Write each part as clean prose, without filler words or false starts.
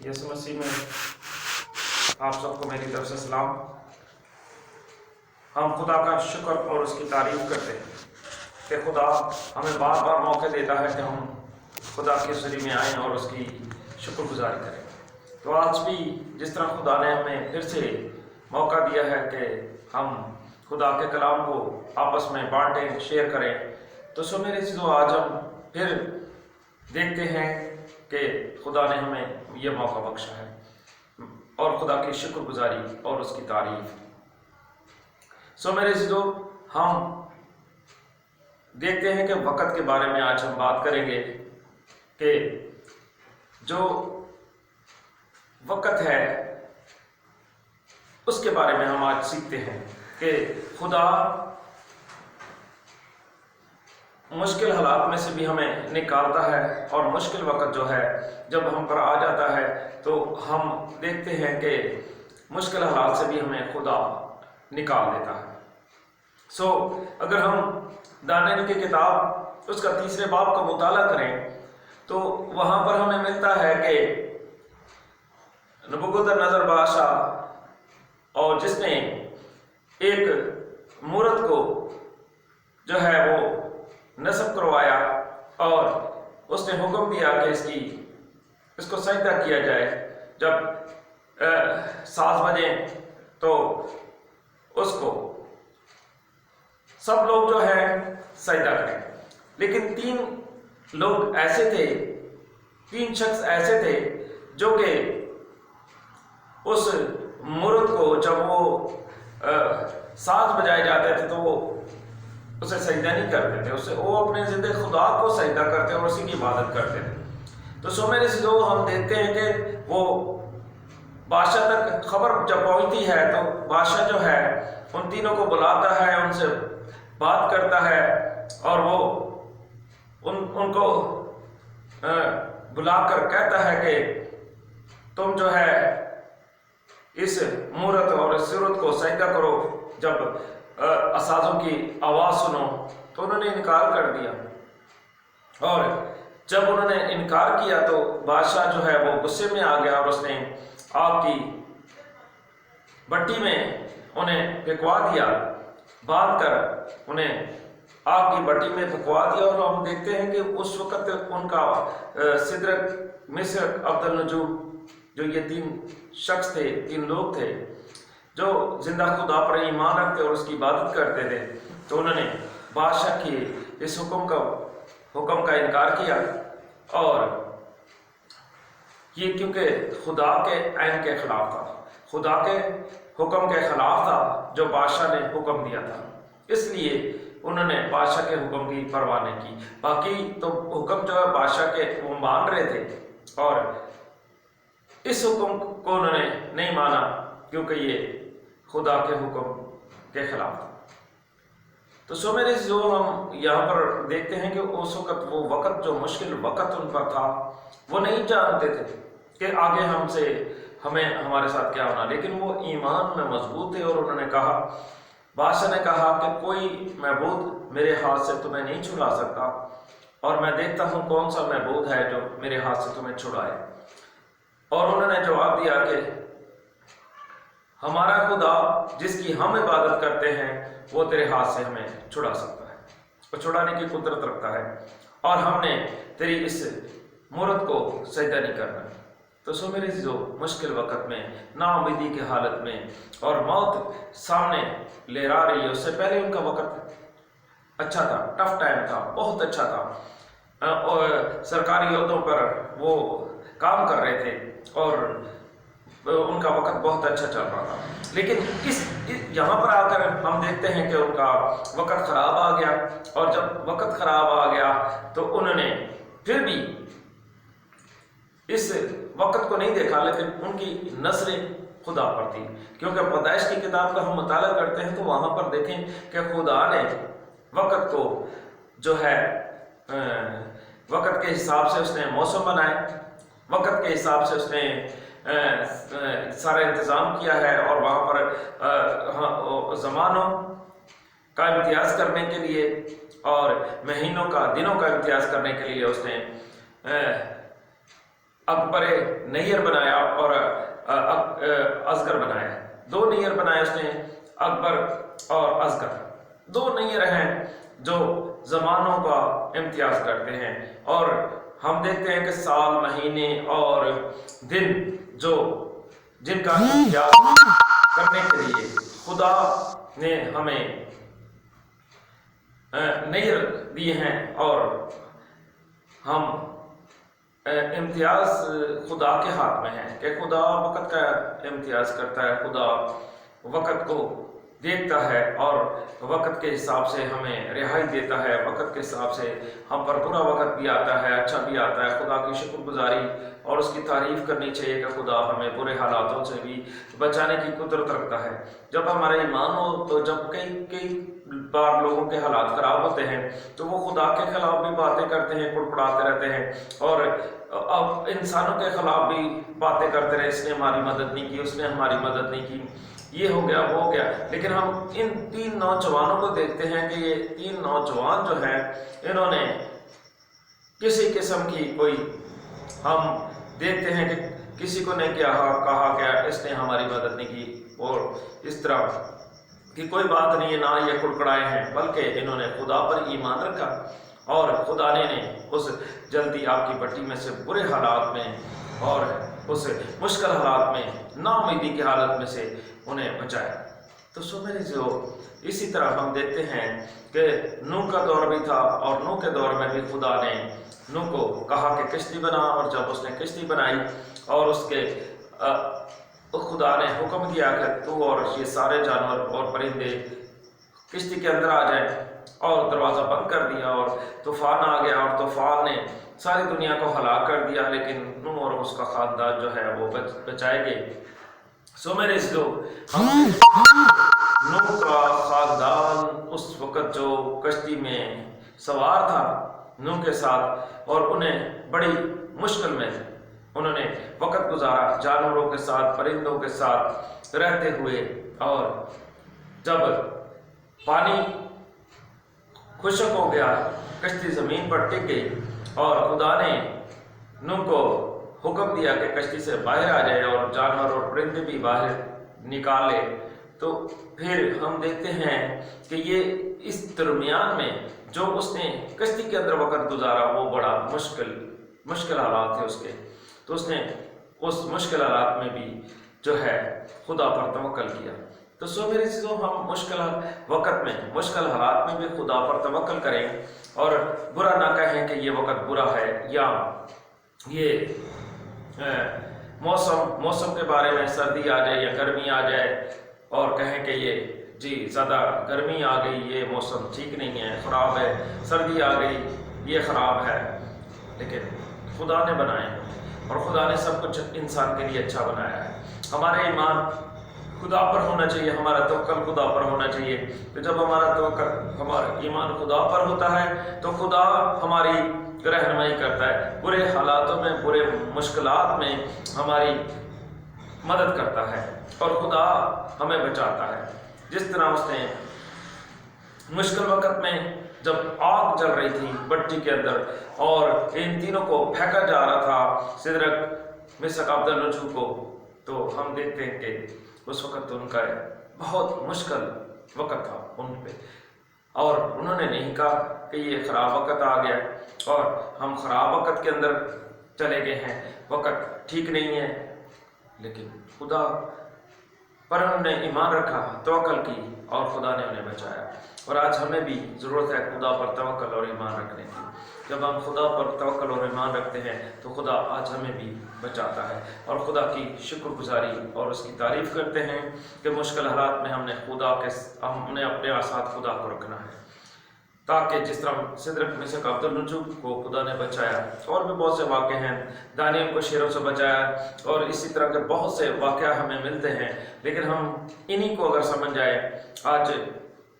یسوع مسیح میں آپ سب کو میری طرف سے سلام۔ ہم خدا کا شکر اور اس کی تعریف کرتے ہیں کہ خدا ہمیں بار بار موقع دیتا ہے کہ ہم خدا کے ذریعے میں آئیں اور اس کی شکر گزاری کریں۔ تو آج بھی جس طرح خدا نے ہمیں پھر سے موقع دیا ہے کہ ہم خدا کے کلام کو آپس میں بانٹیں، شیئر کریں، تو سو میرے عزیزو آج ہم پھر دیکھتے ہیں کہ خدا نے ہمیں یہ موقع بخشا ہے اور خدا کی شکر گزاری اور اس کی تعریف۔ سو میرے عزیزو ہم دیکھتے ہیں کہ وقت کے بارے میں آج ہم بات کریں گے کہ جو وقت ہے اس کے بارے میں ہم آج سیکھتے ہیں کہ خدا مشکل حالات میں سے بھی ہمیں نکالتا ہے، اور مشکل وقت جو ہے جب ہم پر آ جاتا ہے تو ہم دیکھتے ہیں کہ مشکل حالات سے بھی ہمیں خدا نکال دیتا ہے۔ سو اگر ہم دانیل کی کتاب اس کا 3 باب کا مطالعہ کریں تو وہاں پر ہمیں ملتا ہے کہ نبوکدنضر بادشاہ اور جس نے ایک مورت کو جو ہے وہ نصب کروایا اور اس نے حکم دیا کہ اس کو سجدہ کیا جائے، جب 7 بجے تو اس کو سب لوگ جو ہے سجدہ کریں، لیکن 3 لوگ ایسے تھے، 3 شخص ایسے تھے جو کہ اس مورت کو جب وہ 7 بجائے جاتے تھے تو وہ اسے سجدہ نہیں کرتے تھے، وہ اپنے زندہ خدا کو سجدہ کرتے اور اسی کی عبادت کرتے تھے۔ تو سو میرے جو ہم دیکھتے ہیں کہ وہ بادشاہ تک خبر جب پہنچتی ہے تو بادشاہ جو ہے ان تینوں کو بلاتا ہے، ان سے بات کرتا ہے اور وہ ان کو بلا کر کہتا ہے کہ تم جو ہے اس مورت اور اس صورت کو سجدہ کرو۔ جب اساتذوں کی آواز سنو تو انہوں نے انکار کر دیا، اور جب انہوں نے انکار کیا تو بادشاہ جو ہے وہ غصے میں آ گیا اور اس نے آگ کی بٹی میں انہیں پھینکوا دیا، باندھ کر انہیں آگ کی بٹی میں پھینکوا دیا۔ اور ہم دیکھتے ہیں کہ اس وقت ان کا سدرک، مسرک، عبدالنجوب، جو یہ 3 شخص تھے، 3 لوگ تھے جو زندہ خدا پر ایمان رکھتے اور اس کی عبادت کرتے تھے، تو انہوں نے بادشاہ کی اس حکم کا انکار کیا، اور یہ کیونکہ خدا کے عین کے خلاف تھا، خدا کے حکم کے خلاف تھا جو بادشاہ نے حکم دیا تھا، اس لیے انہوں نے بادشاہ کے حکم کی پرواہ نہیں کی۔ باقی تو حکم جو ہے بادشاہ کے وہ مان رہے تھے، اور اس حکم کو انہوں نے نہیں مانا کیونکہ یہ خدا کے حکم کے خلاف تھا۔ تو سو میرے جو ہم یہاں پر دیکھتے ہیں کہ اس وقت وہ وقت جو مشکل وقت ان پر تھا، وہ نہیں جانتے تھے کہ آگے ہمیں ہمارے ساتھ کیا ہونا، لیکن وہ ایمان میں مضبوط تھے، اور انہوں نے کہا، بادشاہ نے کہا کہ کوئی معبود میرے ہاتھ سے تمہیں نہیں چھڑا سکتا، اور میں دیکھتا ہوں کون سا معبود ہے جو میرے ہاتھ سے تمہیں چھڑائے۔ اور انہوں نے جواب دیا کہ ہمارا خدا جس کی ہم عبادت کرتے ہیں وہ تیرے ہاتھ سے ہمیں چھڑا سکتا ہے، وہ چھڑانے کی قدرت رکھتا ہے، اور ہم نے تیری اس مورت کو سجدہ نہیں کرنا۔ تو سو میرے جو مشکل وقت میں، نا امیدی کی حالت میں، اور موت سامنے لہرا رہی ہے، اس سے پہلے ان کا وقت اچھا تھا، ٹف ٹائم تھا، بہت اچھا تھا، اور سرکاری عہدوں پر وہ کام کر رہے تھے اور ان کا وقت بہت اچھا چل رہا تھا، لیکن یہاں پر آ کر ہم دیکھتے ہیں کہ ان کا وقت خراب آ گیا، اور جب وقت خراب آ گیا تو انہوں نے پھر بھی اس وقت کو نہیں دیکھا، لیکن ان کی نظریں خدا پر تھی، کیونکہ پیدائش کی کتاب کا ہم مطالعہ کرتے ہیں تو وہاں پر دیکھیں کہ خدا نے وقت کو جو ہے وقت کے حساب سے اس نے موسم بنائے، وقت کے حساب سے اس نے سارا انتظام کیا ہے، اور وہاں پر زمانوں کا امتیاز کرنے کے لیے اور مہینوں کا، دنوں کا امتیاز کرنے کے لیے اس نے اکبر نیر بنایا اور اصغر بنایا، 2 نیر بنائے اس نے، اکبر اور اصغر، 2 نیر ہیں جو زمانوں کا امتیاز کرتے ہیں، اور ہم دیکھتے ہیں کہ سال، مہینے اور دن جن کا امتیاز کرنے کے لیے خدا نے ہمیں نیر دیے ہیں، اور ہم امتیاز خدا کے ہاتھ میں ہے کہ خدا وقت کا امتیاز کرتا ہے، خدا وقت کو دیکھتا ہے اور وقت کے حساب سے ہمیں رہائی دیتا ہے، وقت کے حساب سے ہم پر برا وقت بھی آتا ہے، اچھا بھی آتا ہے۔ خدا کی شکر گزاری اور اس کی تعریف کرنی چاہیے کہ خدا ہمیں برے حالاتوں سے بھی بچانے کی قدرت رکھتا ہے۔ جب ہمارا ایمان ہو تو جب کئی بار لوگوں کے حالات خراب ہوتے ہیں تو وہ خدا کے خلاف بھی باتیں کرتے ہیں، کڑکڑاتے رہتے ہیں، اور اب انسانوں کے خلاف بھی باتیں کرتے رہے، اس نے ہماری مدد نہیں کی، اس نے ہماری مدد نہیں کی، یہ ہو گیا، وہ ہو گیا۔ لیکن ہم ان 3 نوجوانوں کو دیکھتے ہیں کہ یہ 3 نوجوان جو ہیں، انہوں نے کسی قسم کی کوئی، ہم دیکھتے ہیں کہ کسی کو نہیں کہا کہ اس نے ہماری مدد نہیں کی، اور اس طرح کی کوئی بات نہیں ہے، نہ یہ کڑکڑائے ہیں، بلکہ انہوں نے خدا پر ایمان رکھا، اور خدا نے اس جلدی آگ کی بھٹی میں سے، برے حالات میں اور اس مشکل حالات میں، نا امیدی کی حالت میں سے انہیں بچایا۔ تو میرے جو اسی طرح ہم دیکھتے ہیں کہ نوح کا دور بھی تھا، اور نوح کے دور میں بھی خدا نے نوح کو کہا کہ کشتی بنا، اور جب اس نے کشتی بنائی اور اس کے خدا نے حکم دیا کہ تو اور یہ سارے جانور اور پرندے کشتی کے اندر آ جائیں، اور دروازہ بند کر دیا، اور طوفان آ گیا، اور طوفان نے ساری دنیا کو ہلاک کر دیا، لیکن نوح اور اس کا خاندان جو ہے وہ بچائے گئے۔ میرے اس ہم نوح کا خاندان اس وقت جو کشتی میں سوار تھا نوح کے ساتھ، اور انہیں بڑی مشکل میں انہوں نے وقت گزارا، جانوروں کے ساتھ، پرندوں کے ساتھ رہتے ہوئے، اور جب پانی خشک ہو گیا، کشتی زمین پر ٹک گئی، اور خدا نے نوح کو حکم دیا کہ کشتی سے باہر آ جائے اور جانور اور پرندے بھی باہر نکالے، تو پھر ہم دیکھتے ہیں کہ یہ اس درمیان میں جو اس نے کشتی کے اندر وقت گزارا وہ بڑا مشکل حالات تھے اس کے، تو اس نے اس مشکل حالات میں بھی جو ہے خدا پر توکل کیا۔ تو میرے چیزوں، ہم مشکل وقت میں، مشکل حالات میں بھی خدا پر توکل کریں، اور برا نہ کہیں کہ یہ وقت برا ہے، یا یہ موسم کے بارے میں سردی آ جائے یا گرمی آ جائے اور کہیں کہ یہ زیادہ گرمی آ گئی، یہ موسم ٹھیک نہیں ہے، خراب ہے، سردی آ گئی، یہ خراب ہے، لیکن خدا نے بنائے اور خدا نے سب کچھ انسان کے لیے اچھا بنایا ہے۔ ہمارے ایمان خدا پر ہونا چاہیے، ہمارا توکل خدا پر ہونا چاہیے، تو جب ہمارا ایمان خدا پر ہوتا ہے تو خدا ہماری رہنمائی کرتا ہے، برے حالاتوں میں، برے مشکلات میں ہماری مدد کرتا ہے، اور خدا ہمیں بچاتا ہے۔ جس طرح اس نے مشکل وقت میں جب آگ جل رہی تھی بھٹی کے اندر اور ان تینوں کو پھینکا جا رہا تھا، سدرک، مسک، عبدالنجو کو، تو ہم دیکھتے ہیں کہ اس وقت ان کا بہت مشکل وقت تھا ان پہ، اور انہوں نے نہیں کہا کہ یہ خراب وقت آ گیا اور ہم خراب وقت کے اندر چلے گئے ہیں، وقت ٹھیک نہیں ہے، لیکن خدا پر انہوں نے ایمان رکھا، توکل کی، اور خدا نے انہیں بچایا۔ اور آج ہمیں بھی ضرورت ہے خدا پر توکل اور ایمان رکھنے کی۔ جب ہم خدا پر توکل اور ایمان رکھتے ہیں تو خدا آج ہمیں بھی بچاتا ہے، اور خدا کی شکر گزاری اور اس کی تعریف کرتے ہیں کہ مشکل حالات میں ہم نے اپنے ساتھ خدا کو رکھنا ہے، تاکہ جس طرح سدرک، مسک، عبدالنجو کو خدا نے بچایا، اور بھی بہت سے واقعے ہیں، دانیل کو شیروں سے بچایا، اور اسی طرح کے بہت سے واقعہ ہمیں ملتے ہیں، لیکن ہم انہی کو اگر سمجھ جائے آج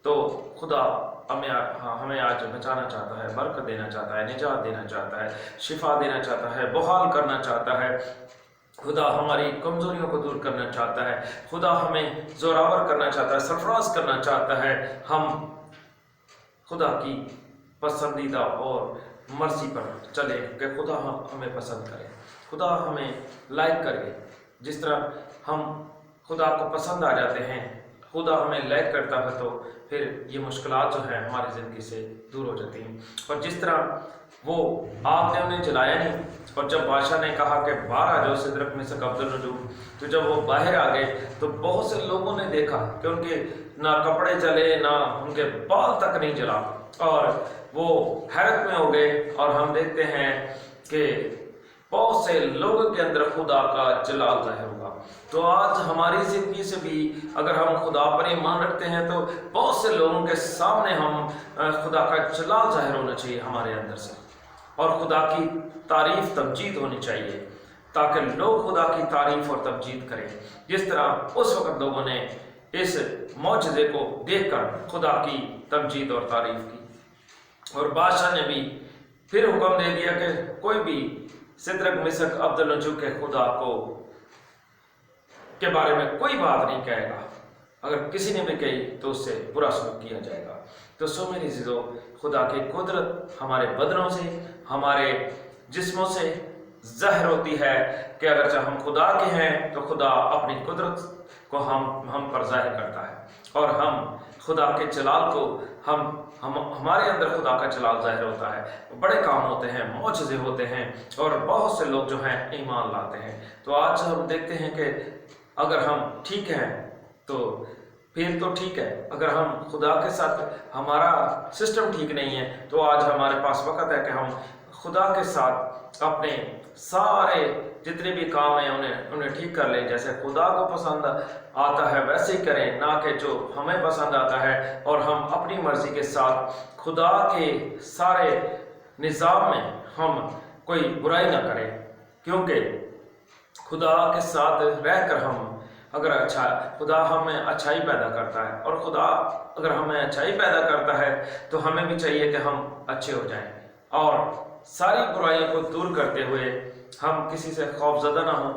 تو خدا ہمیں آج بچانا چاہتا ہے، برکت دینا چاہتا ہے، نجات دینا چاہتا ہے، شفا دینا چاہتا ہے، بحال کرنا چاہتا ہے، خدا ہماری کمزوریوں کو دور کرنا چاہتا ہے، خدا ہمیں زوراور کرنا چاہتا ہے، سرفراز کرنا چاہتا ہے۔ ہم خدا کی پسندیدہ اور مرضی پر چلے کہ خدا ہمیں پسند کرے۔ خدا ہمیں لائک کرے، جس طرح ہم خدا کو پسند آ جاتے ہیں، خدا ہمیں لائک کرتا ہے، تو پھر یہ مشکلات جو ہیں ہماری زندگی سے دور ہو جاتی ہیں۔ اور جس طرح وہ آگ نے انہیں جلایا نہیں، اور جب بادشاہ نے کہا کہ باہر آ جاؤ سدرک میثاق عبدالنجوم، تو جب وہ باہر آ گئے تو بہت سے لوگوں نے دیکھا کہ ان کے نہ کپڑے جلے، نہ ان کے بال تک نہیں جلا، اور وہ حیرت میں ہو گئے۔ اور ہم دیکھتے ہیں کہ بہت سے لوگوں کے اندر خدا کا جلال ظاہر ہوا۔ تو آج ہماری زندگی سے بھی اگر ہم خدا پر ایمان رکھتے ہیں تو بہت سے لوگوں کے سامنے ہم خدا کا جلال ظاہر ہونا چاہیے ہمارے اندر سے، اور خدا کی تعریف تمجید ہونی چاہیے، تاکہ لوگ خدا کی تعریف اور تمجید کریں، جس طرح اس وقت لوگوں نے اس معجزے کو دیکھ کر خدا کی تمجید اور تعریف کی۔ اور بادشاہ نے بھی پھر حکم دے دیا کہ کوئی بھی سدرک میثاق عبدالنجوم کے خدا کے بارے میں کوئی بات نہیں کہے گا، اگر کسی نے بھی کہی تو اس سے برا سلوک کیا جائے گا۔ تو سو میری عزیزو، خدا کی قدرت ہمارے بدنوں سے، ہمارے جسموں سے ظاہر ہوتی ہے کہ اگرچہ ہم خدا کے ہیں تو خدا اپنی قدرت کو ہم پر ظاہر کرتا ہے، اور ہم خدا کے جلال کو ہمارے اندر خدا کا جلال ظاہر ہوتا ہے، بڑے کام ہوتے ہیں، معجزے ہوتے ہیں، اور بہت سے لوگ جو ہیں ایمان لاتے ہیں۔ تو آج ہم دیکھتے ہیں کہ اگر ہم ٹھیک ہیں تو پھر تو ٹھیک ہے، اگر ہم خدا کے ساتھ ہمارا سسٹم ٹھیک نہیں ہے تو آج ہمارے پاس وقت ہے کہ ہم خدا کے ساتھ اپنے سارے جتنے بھی کام ہیں انہیں ٹھیک کر لیں، جیسے خدا کو پسند آتا ہے ویسے ہی کریں، نہ کہ جو ہمیں پسند آتا ہے، اور ہم اپنی مرضی کے ساتھ خدا کے سارے نظام میں ہم کوئی برائی نہ کریں، کیونکہ خدا کے ساتھ رہ کر خدا ہمیں اچھائی پیدا کرتا ہے، اور خدا اگر ہمیں اچھائی پیدا کرتا ہے تو ہمیں بھی چاہیے کہ ہم اچھے ہو جائیں، اور ساری برائیوں کو دور کرتے ہوئے ہم کسی سے خوف زدہ نہ ہوں،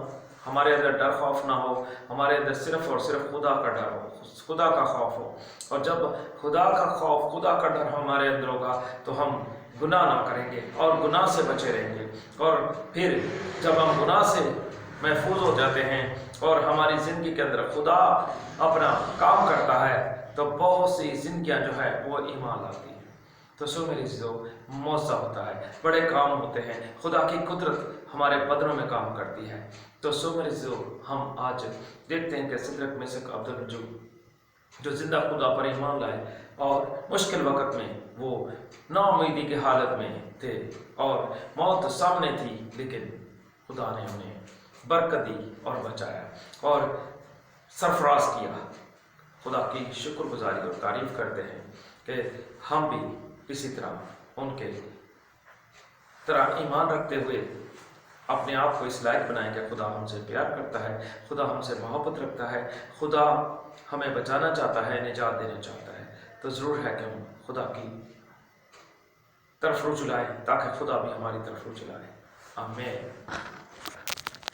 ہمارے اندر ڈر خوف نہ ہو، ہمارے اندر صرف اور صرف خدا کا ڈر ہو، خدا کا خوف ہو۔ اور جب خدا کا خوف، خدا کا ڈر ہمارے اندر ہوگا تو ہم گناہ نہ کریں گے اور گناہ سے بچے رہیں گے، اور پھر جب ہم گناہ سے محفوظ ہو جاتے ہیں اور ہماری زندگی کے اندر خدا اپنا کام کرتا ہے تو بہت سی زندگیاں جو ہے وہ ایمان لاتی ہیں۔ تو سو میری عزیزو، معجزہ ہوتا ہے، بڑے کام ہوتے ہیں، خدا کی قدرت ہمارے بدنوں میں کام کرتی ہے۔ تو سو میری عزیزو، ہم آج دیکھتے ہیں کہ سدرک میثاق عبدالنجوم جو زندہ خدا پر ایمان لائے اور مشکل وقت میں وہ نا امیدی کی حالت میں تھے اور موت سامنے تھی، لیکن خدا نے انہیں برکت دی اور بچایا اور سرفراز کیا۔ خدا کی شکر گزاری اور تعریف کرتے ہیں کہ ہم بھی اسی طرح ان کے طرح ایمان رکھتے ہوئے اپنے آپ کو اس لائق بنائیں کہ خدا ہم سے پیار کرتا ہے، خدا ہم سے محبت رکھتا ہے، خدا ہمیں بچانا چاہتا ہے، نجات دینا چاہتا ہے۔ تو ضرور ہے کہ ہم خدا کی طرف رجوع لائیں تاکہ خدا بھی ہماری طرف رجوع لائے۔ آمین۔